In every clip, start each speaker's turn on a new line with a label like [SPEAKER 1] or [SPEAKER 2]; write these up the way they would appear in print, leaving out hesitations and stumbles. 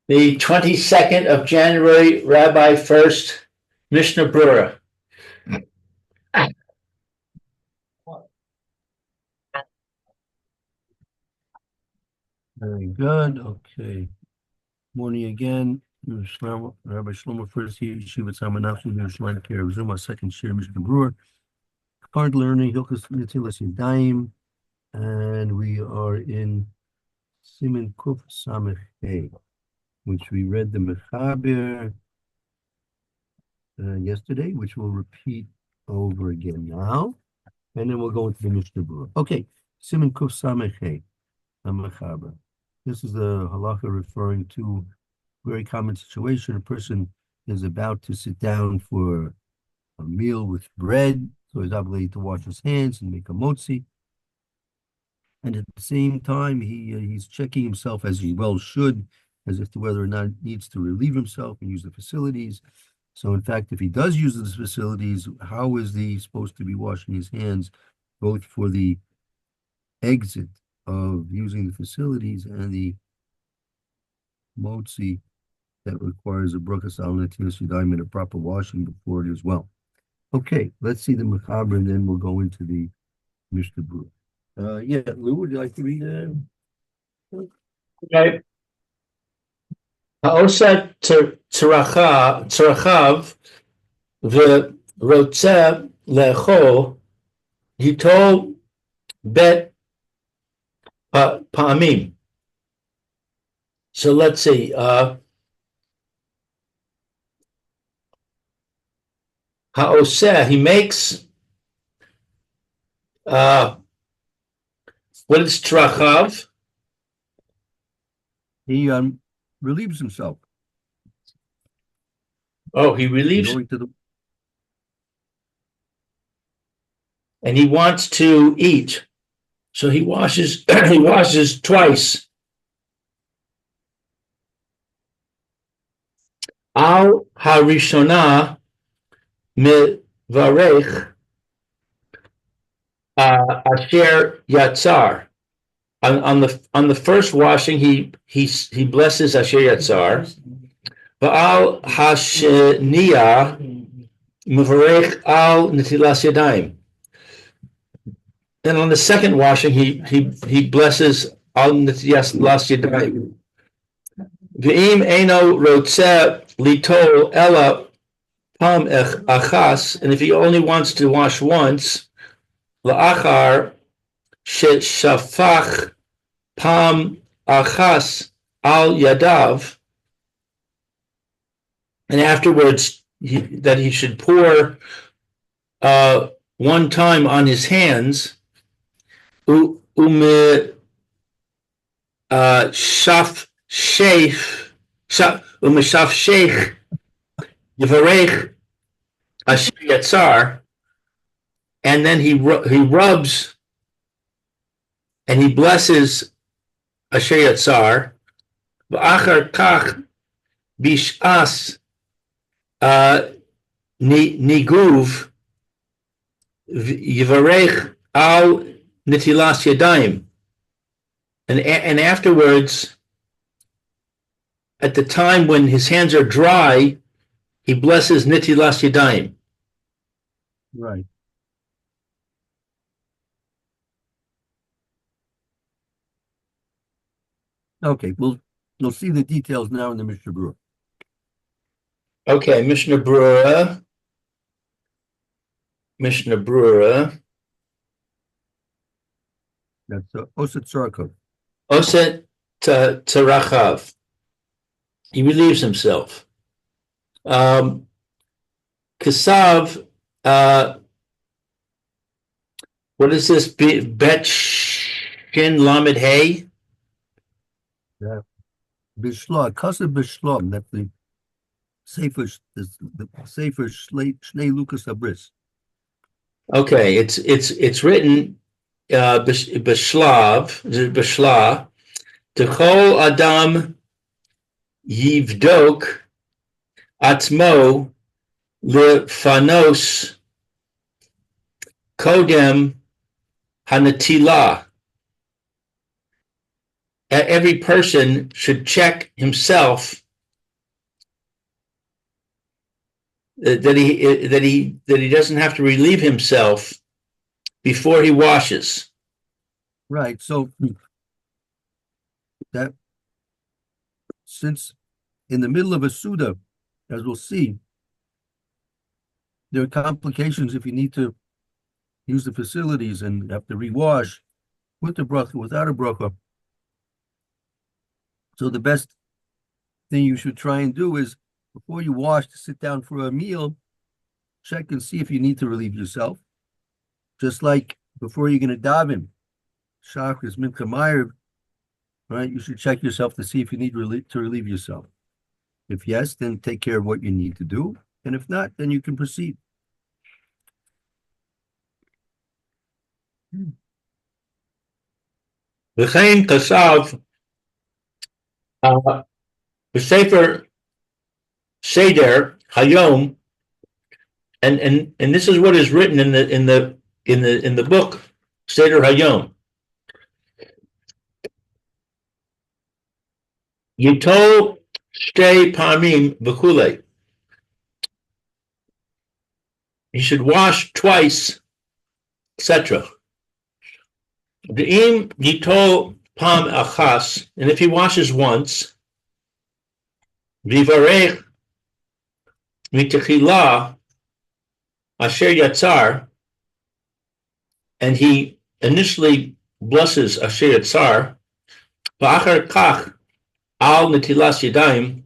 [SPEAKER 1] The 22nd of January, Rabbi Furst, Mishna Berura.
[SPEAKER 2] Very good. Okay. Morning again. Rabbi Shlomo Furst here, Yeshiva Tzalman Yerushalayim Care of Zuma, second share, Mishna Brewer. Current learning Hilchos Netilas Yadayim, and we are in Siman Kuf Samech Hey, which we read the Mechaber yesterday, which we'll repeat over again now, and then we'll go into the Mishnah Brewer. Okay, Siman Kuf Samech Hey, the Mechaber. This is the halacha referring to a very common situation. A person is about to sit down for a meal with bread, so he's obligated to wash his hands and make a motzi. And at the same time, he's checking himself, as he well should, as if to whether or not he needs to relieve himself and use the facilities. So in fact, if he does use the facilities, how is he supposed to be washing his hands, both for the exit of using the facilities and the motzi that requires a bracha al netilas yadayim and a proper washing before it as well? Okay, let's see the Mechaber, and then we'll go into the Mishnah Berurah. Yeah, Lou, would you like to read that?
[SPEAKER 1] Okay. Ha'osa tzarachav v'rotze le'echol yitol bet pa'amim. So let's see. Ha'oseh, he makes what is trachav?
[SPEAKER 2] He relieves himself.
[SPEAKER 1] Oh, he relieves,
[SPEAKER 2] Going to the
[SPEAKER 1] and he wants to eat, so he washes. He washes twice. Al harishona mivarech asher yatzar. On the first washing, he blesses asher yatzar. Va'al hashniya mivarech al netilas yadayim. And on the second washing, he blesses al netilas yadayim. V'im eno rotze litol ela pam achas, and if he only wants to wash once, la'achar sheshafach pam achas al yadav, and afterwards that he should pour one time on his hands, shaf sheikh yivarech asher yatzar, and then he rubs and he blesses asher yatzar. V'achar kach bishas niguv yivarech al netilas yadayim, and afterwards, at the time when his hands are dry, he blesses netilas yadayim.
[SPEAKER 2] right. Okay, we'll see the details now in the Mishnah Berurah.
[SPEAKER 1] Okay, Mishnah Berura.
[SPEAKER 2] That's Oset Sarakov.
[SPEAKER 1] Oset Tarachav. He relieves himself. Kasav, what is this? Bet Shin Lamed Hay?
[SPEAKER 2] Yeah. Bishla, Kasav Bishlam, that's the Sefer Shnei Lukas Abris.
[SPEAKER 1] Okay, it's written Bishla, Techol Adam Yivdok Atzmo Lefanos Kodem Hanatila. every person should check himself that he doesn't have to relieve himself before he washes.
[SPEAKER 2] Right. So that since in the middle of a Suda, as we'll see, there are complications if you need to use the facilities and have to rewash with the bracha, without a bracha. So the best thing you should try and do is before you wash to sit down for a meal, check and see if you need to relieve yourself. Just like before you're going to daven, Shachris, Mincha, Ma'ariv, right? You should check yourself to see if you need to relieve yourself. If yes, then take care of what you need to do. And if not, then you can proceed.
[SPEAKER 1] V'chein kasav b'sefer seder hayom, and this is what is written in the book Seder Hayom. Yitol shtei pamim v'kulei. He should wash twice, etc. V'im yitol pam achas, and if he washes once, v'varech mitechila asher yatzar, and he initially blesses asher yatzar, v'achar kach al netilas yadayim,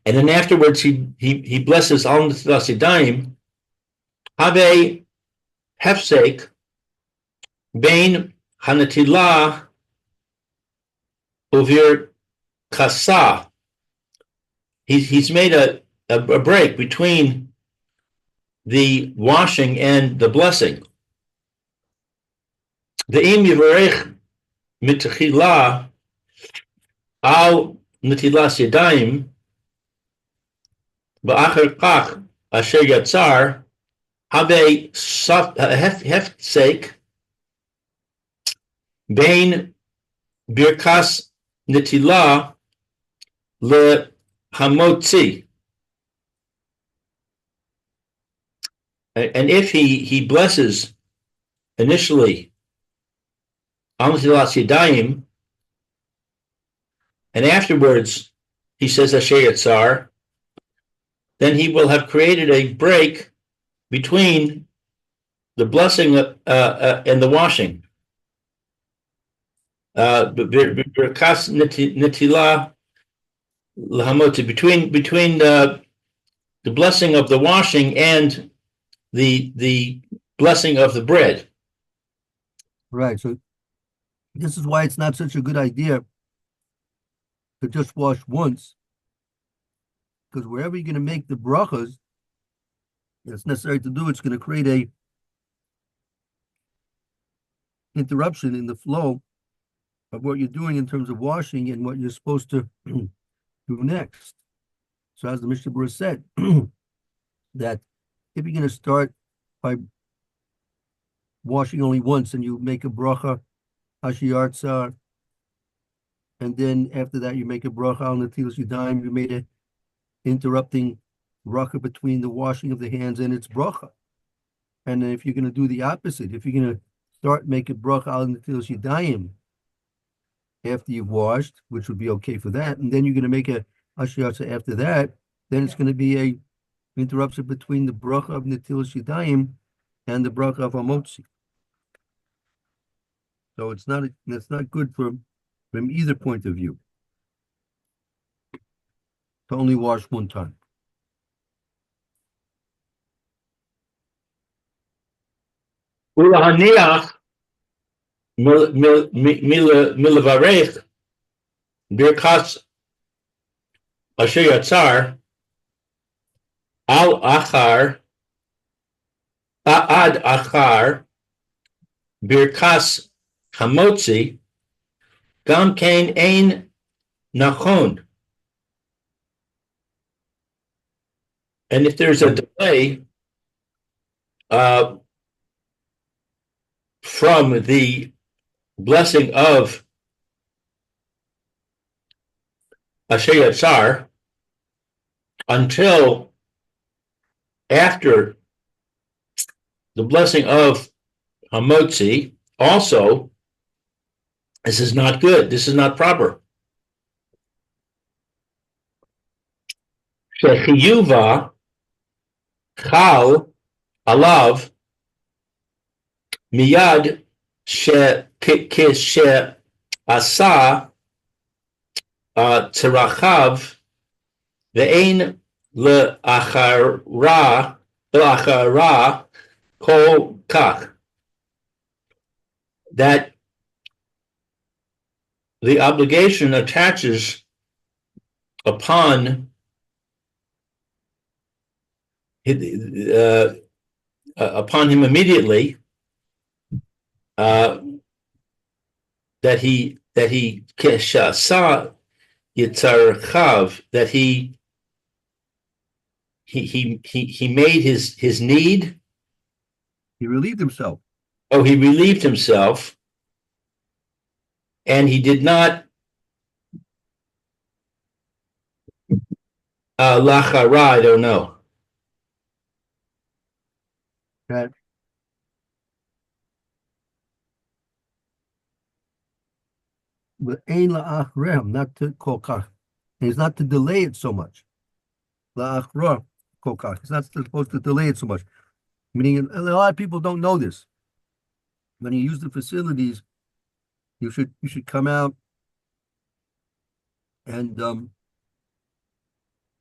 [SPEAKER 1] and then afterwards he blesses al netilas yadayim, have hefsek bein hanetilah uvir kasa. He's made a break between the washing and the blessing. The im yivarech mitechila al netilas yadayim v'achar kach asher yatzar have hefsek bein birkas netilah le hamotzi. And if he blesses initially al netilas yadayim, and afterwards he says asher yatzar, then he will have created a break between the blessing and the washing. Birkas netilah lahamoti, between the blessing of the washing and the blessing of the bread.
[SPEAKER 2] Right. So this is why it's not such a good idea to just wash once, because wherever you're going to make the brachas, it's necessary to do, it's going to create a interruption in the flow of what you're doing in terms of washing and what you're supposed to do next. So as the Mishnah Berura said, that if you're going to start by washing only once and you make a bracha, Hashiyartzar, and then after that you make a bracha al netilas yadayim, you made a interrupting bracha between the washing of the hands and its bracha. And if you're going to do the opposite, if you're going to start making bracha al netilas yadayim after you've washed, which would be okay for that, and then you're going to make a hashiyarza after that, then it's going to be a interruption between the bracha of netilas yadayim and the bracha of hamotzi. So it's not good from either point of view to only wash one time.
[SPEAKER 1] Ulahaniach milavarech birkas asher yatzar al achar ad achar birkas hamotzi gam kain ein nachon. And if there's a delay from the blessing of Asher Yatzar until after the blessing of Hamotzi. Also, this is not good. This is not proper. Shechiyuva chal alav miyad she'asa tzerachav ve'ein le'achara kol kach. That the obligation attaches upon him immediately, that he saw yitzarchav, that he made his need.
[SPEAKER 2] He relieved himself.
[SPEAKER 1] Oh, he relieved himself, and he did not lachara. I don't know.
[SPEAKER 2] That but ain la'achrem, not to kolkach. It's not to delay it so much. La'achra kolkach. It's not supposed to delay it so much. Meaning, a lot of people don't know this. When you use the facilities, you should come out and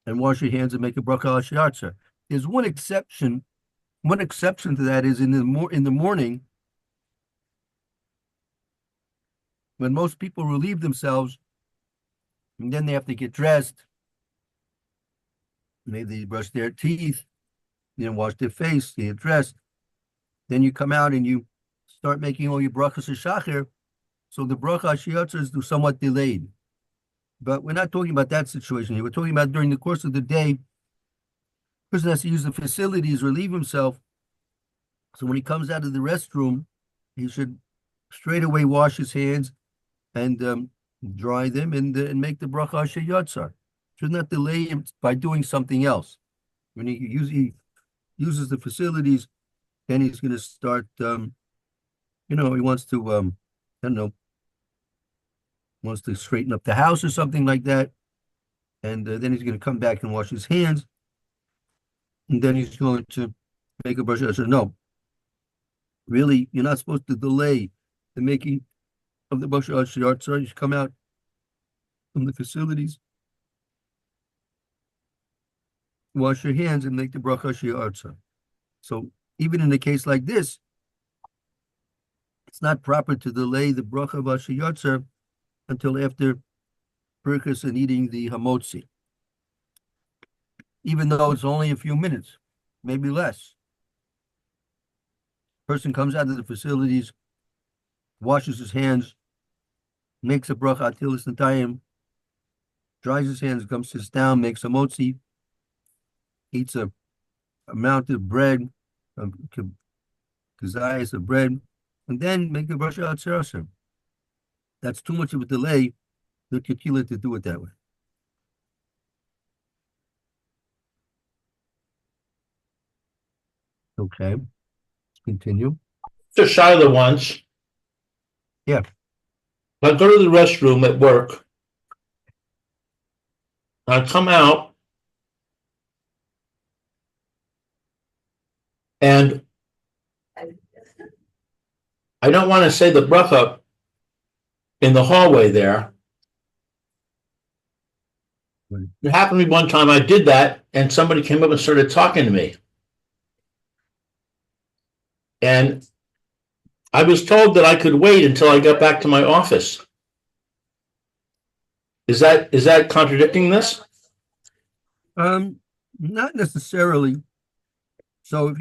[SPEAKER 2] wash your hands and make a bracha al shiatza. There's one exception. One exception to that is in the morning, when most people relieve themselves, and then they have to get dressed. Maybe they brush their teeth, then wash their face, they get dressed. Then you come out and you start making all your brachas shachar. So the bracha shiatza is somewhat delayed. But we're not talking about that situation here. We're talking about during the course of the day, person has to use the facilities, relieve himself. So when he comes out of the restroom, he should straight away wash his hands and dry them and make the bracha shiatza. Should not delay him by doing something else. When he uses the facilities, then he's going to start. He wants to. I don't know. Wants to straighten up the house or something like that, and then he's going to come back and wash his hands, and then he's going to make a bracha. I said, no, really, you're not supposed to delay the making of the bracha shiatza. You should come out from the facilities, wash your hands, and make the bracha shiatza. So even in a case like this, it's not proper to delay the bracha shiatza until after Birkus and eating the hamotzi, even though it's only a few minutes, maybe less. Person comes out of the facilities, washes his hands, makes a bracha atilis natayim, dries his hands, sits down, makes a hamotzi, eats a amount of bread, kazayas of bread, and then make a bracha atzerasim. That's too much of a delay, the tequila, to do it that way. Okay, continue.
[SPEAKER 1] Just shy of the once.
[SPEAKER 2] Yeah.
[SPEAKER 1] I go to the restroom at work. I come out, and I don't want to say the bracha in the hallway there.
[SPEAKER 2] Right.
[SPEAKER 1] It happened to me one time. I did that, and somebody came up and started talking to me. And I was told that I could wait until I got back to my office. Is that contradicting this?
[SPEAKER 2] Not necessarily. So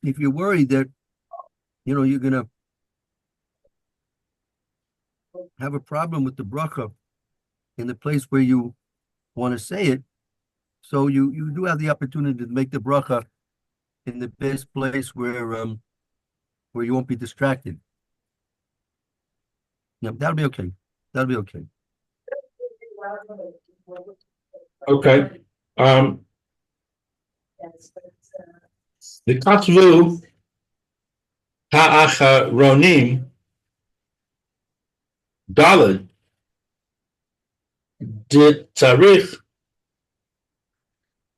[SPEAKER 2] if you're worried that you're gonna have a problem with the bracha in the place where you want to say it, so you do have the opportunity to make the bracha in the best place where you won't be distracted. Yeah, that'll be okay. That'll be okay.
[SPEAKER 1] Okay. The Katvu Ha'acharonim Daled did Tzarich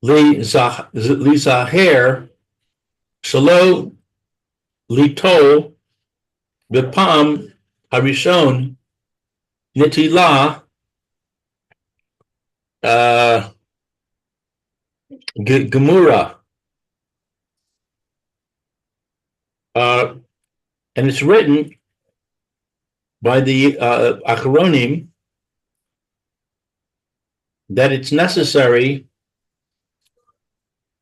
[SPEAKER 1] Lizaher Shalo Litol Vipam Harishon Nitila uh, Gemura. And it's written by the Acharonim that it's necessary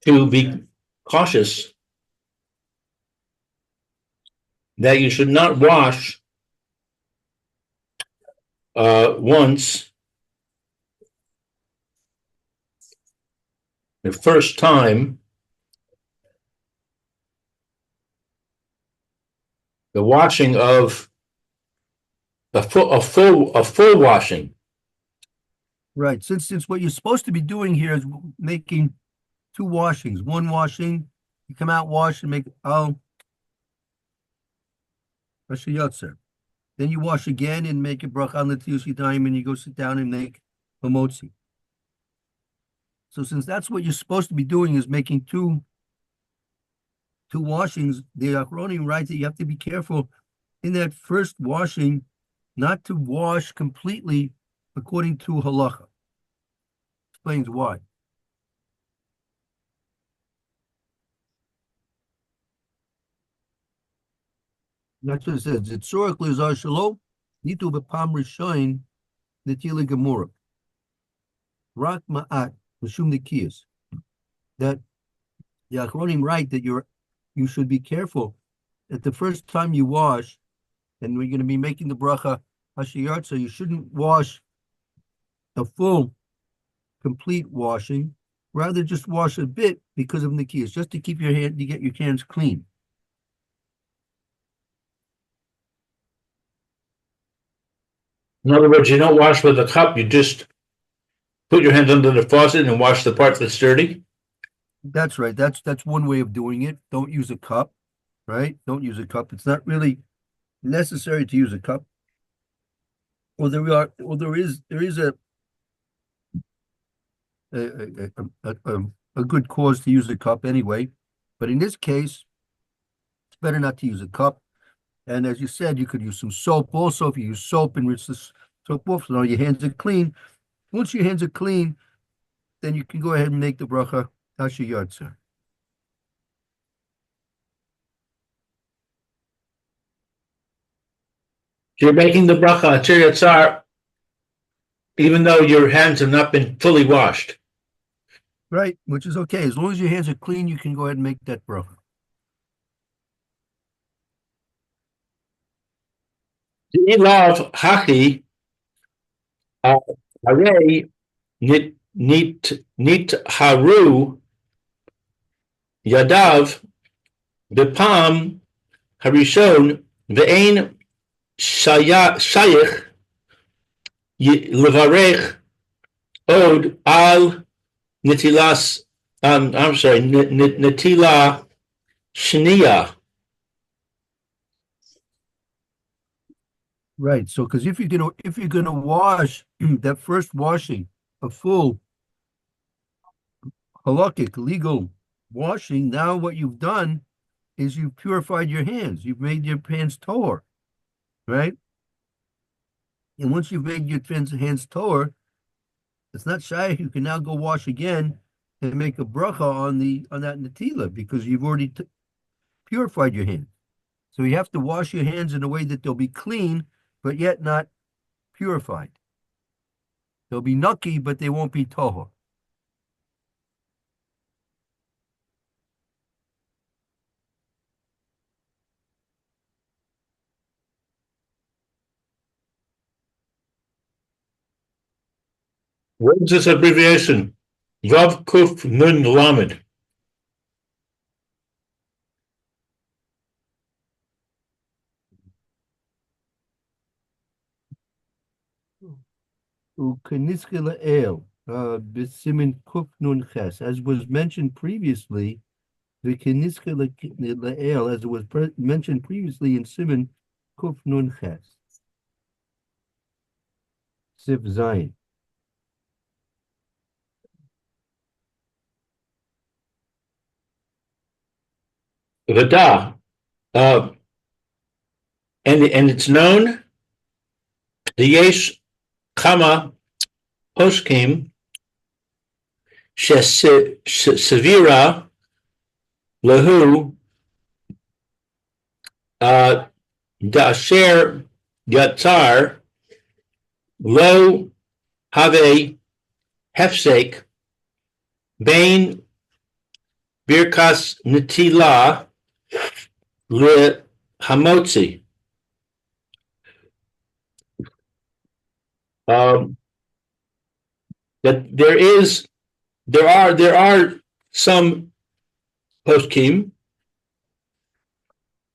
[SPEAKER 1] to be cautious that you should not wash once the first time the washing of a full washing.
[SPEAKER 2] Right. Since what you're supposed to be doing here is making two washings. One washing, you come out, wash, and make Yotzer. Then you wash again and make a bracha on the Tiyus Yadayim, and you go sit down and make a motzi. So since that's what you're supposed to be doing is making two washings, the Achronim writes that you have to be careful in that first washing not to wash completely according to halacha. Explains why. That's what it says. Zitzorach lezar shelo nitu b'pam rishoin netila gemura. Rak ma'at mishum nikiyas. That the Achronim write that you should be careful that the first time you wash, and we're going to be making the bracha hashiyat, so you shouldn't wash a full, complete washing. Rather, just wash a bit because of nikiyas, just to keep you get your hands clean.
[SPEAKER 1] In other words, you don't wash with a cup, you just put your hands under the faucet and wash the part that's dirty.
[SPEAKER 2] That's right. That's one way of doing it. Don't use a cup, right? Don't use a cup. It's not really necessary to use a cup. Well, there is a good cause to use a cup anyway, but in this case, it's better not to use a cup. And as you said, you could use some soap also. If you use soap and rinse the soap off, so now your hands are clean. Once your hands are clean, then you can go ahead and make the bracha hashiyatzer.
[SPEAKER 1] You're making the bracha Yatzar, even though your hands have not been fully washed.
[SPEAKER 2] Right, which is okay. As long as your hands are clean, you can go ahead and make that bracha.
[SPEAKER 1] Ilav hachi arei nit haru yadav b'pam harishon ve'ein shayich levarech od al netilas. I'm sorry, netila shniya.
[SPEAKER 2] Right. So, because if you're gonna wash that first washing, a full halakhic legal washing, now what you've done is you've purified your hands. You've made your hands tahor, right? And once you've made your hands tahor, it's not shy. You can now go wash again and make a bracha on that netila because you've already purified your hands. So you have to wash your hands in a way that they'll be clean, but yet not purified. They'll be nucky, but they won't be tahor.
[SPEAKER 1] What is this abbreviation? Vav Kuf Nun Lamed.
[SPEAKER 2] Ukeniske la'el, b'simin kuf nun ches. As was mentioned previously, the keniske la'el, as it was mentioned previously in simin kuf nun ches. Sif Zion.
[SPEAKER 1] Vada. And it's known the yesh chama poskim sevira lahu dasher yatzar lo have hefsek bain birkas netila le hamotzi. That there are some poskim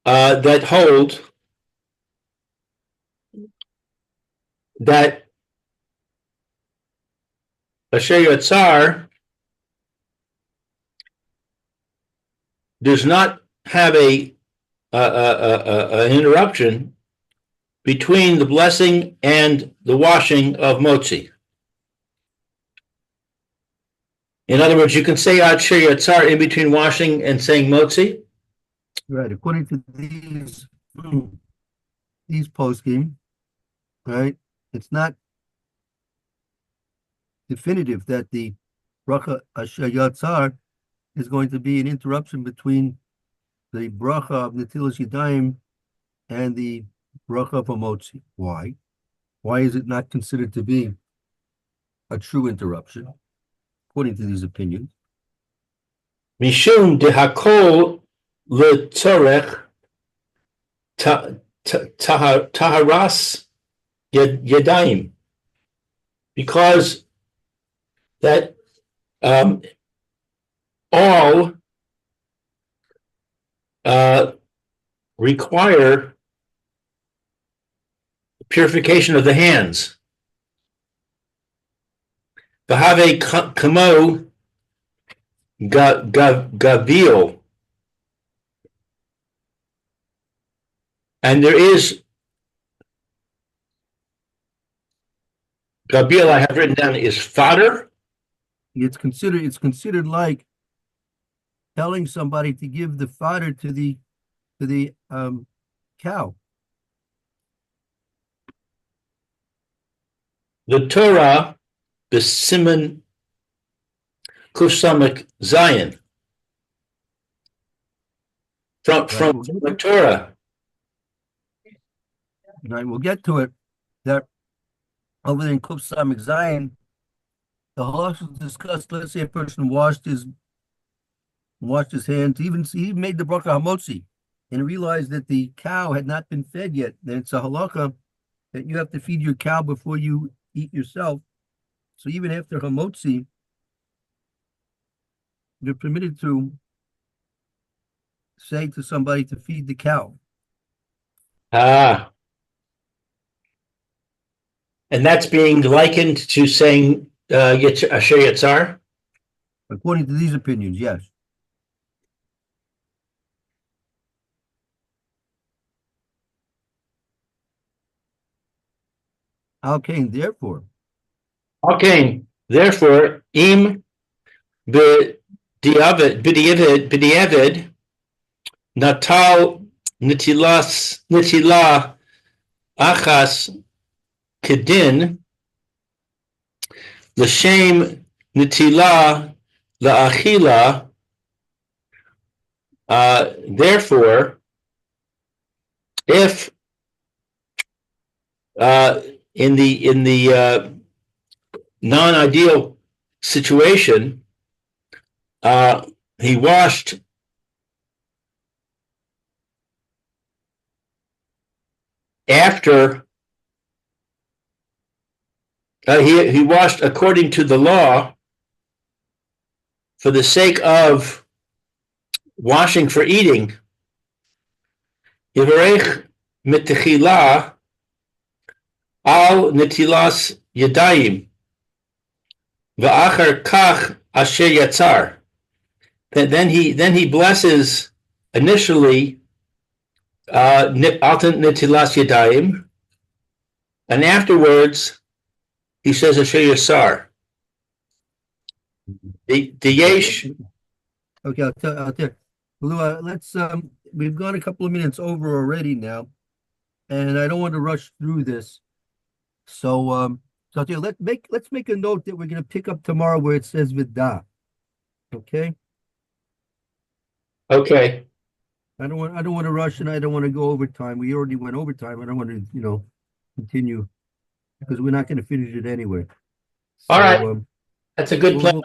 [SPEAKER 1] that hold that Asher Yatzar does not have an interruption between the blessing and the washing of motzi. In other words, you can say Asher Yatzar in between washing and saying motzi.
[SPEAKER 2] Right. According to these poskim, right, it's not definitive that the bracha Asher Yatzar is going to be an interruption between the bracha of Netilas Yadayim and the bracha of Hamotzi. Why? Why is it not considered to be a true interruption, according to these opinions?
[SPEAKER 1] Mishum dehakol letzorech taharas yadayim, because that all require purification of the hands. V'have kamo gabil, and there is gabil. I have written down is fodder.
[SPEAKER 2] It's considered like telling somebody to give the fodder to the cow.
[SPEAKER 1] The Torah, the Siman Kusamak Zion, from the Torah.
[SPEAKER 2] Right, we'll get to it. That over there in Kusamak Zion, the halachos discussed. Let's say a person washed his hands, he made the bracha hamotzi, and realized that the cow had not been fed yet. Then it's a halacha that you have to feed your cow before you eat yourself. So even after hamotzi, you're permitted to say to somebody to feed the cow.
[SPEAKER 1] And that's being likened to saying Asher Yatzar?
[SPEAKER 2] According to these opinions, yes. Okay, therefore,
[SPEAKER 1] im b'diavad natal nitila achas kedin l'shem nitila la'achila. Therefore, if in the non-ideal situation, he washed after he washed according to the law for the sake of washing for eating. Yivarech mitechila al netilas Yadayim. V'achar kach asher yatzar. Then he blesses initially altan netilas yadayim, and afterwards he says asher yatzar. The yesh.
[SPEAKER 2] Okay, I'll tell you. Lou, let's we've gone a couple of minutes over already now, and I don't want to rush through this. So so I'll tell you, let's make a note that we're gonna pick up tomorrow where it says Vidah. Okay?
[SPEAKER 1] Okay.
[SPEAKER 2] I don't want to rush and I don't want to go overtime. We already went overtime. I don't want to, continue because we're not gonna finish it anyway.
[SPEAKER 1] All right.
[SPEAKER 2] So
[SPEAKER 1] That's a good plan.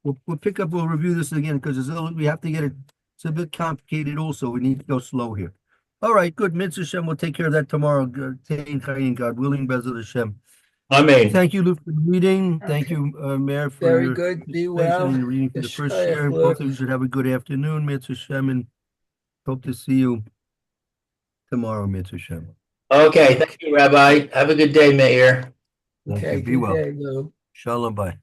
[SPEAKER 2] we'll pick up, we'll review this again because we have to get it. It's a bit complicated also. We need to go slow here. All right, good. Mitzvah Hashem, we'll take care of that tomorrow. God willing, Bezat Hashem.
[SPEAKER 1] Amen.
[SPEAKER 2] Thank you, Luke, for the reading. Thank you, Mayor, for
[SPEAKER 3] Very
[SPEAKER 2] your
[SPEAKER 3] good. Be
[SPEAKER 2] participation
[SPEAKER 3] well.
[SPEAKER 2] in the reading for the first
[SPEAKER 3] Yeshayach,
[SPEAKER 2] year.
[SPEAKER 3] Lord.
[SPEAKER 2] Both of you should have a good afternoon, Mitzvah Hashem, and hope to see you tomorrow, Mitzvah Hashem.
[SPEAKER 1] Okay. Thank you, Rabbi. Have a good day, Mayor.
[SPEAKER 2] Thank
[SPEAKER 3] Okay,
[SPEAKER 2] you. Be
[SPEAKER 3] good
[SPEAKER 2] well.
[SPEAKER 3] day, Lou.
[SPEAKER 2] Shalom, bye.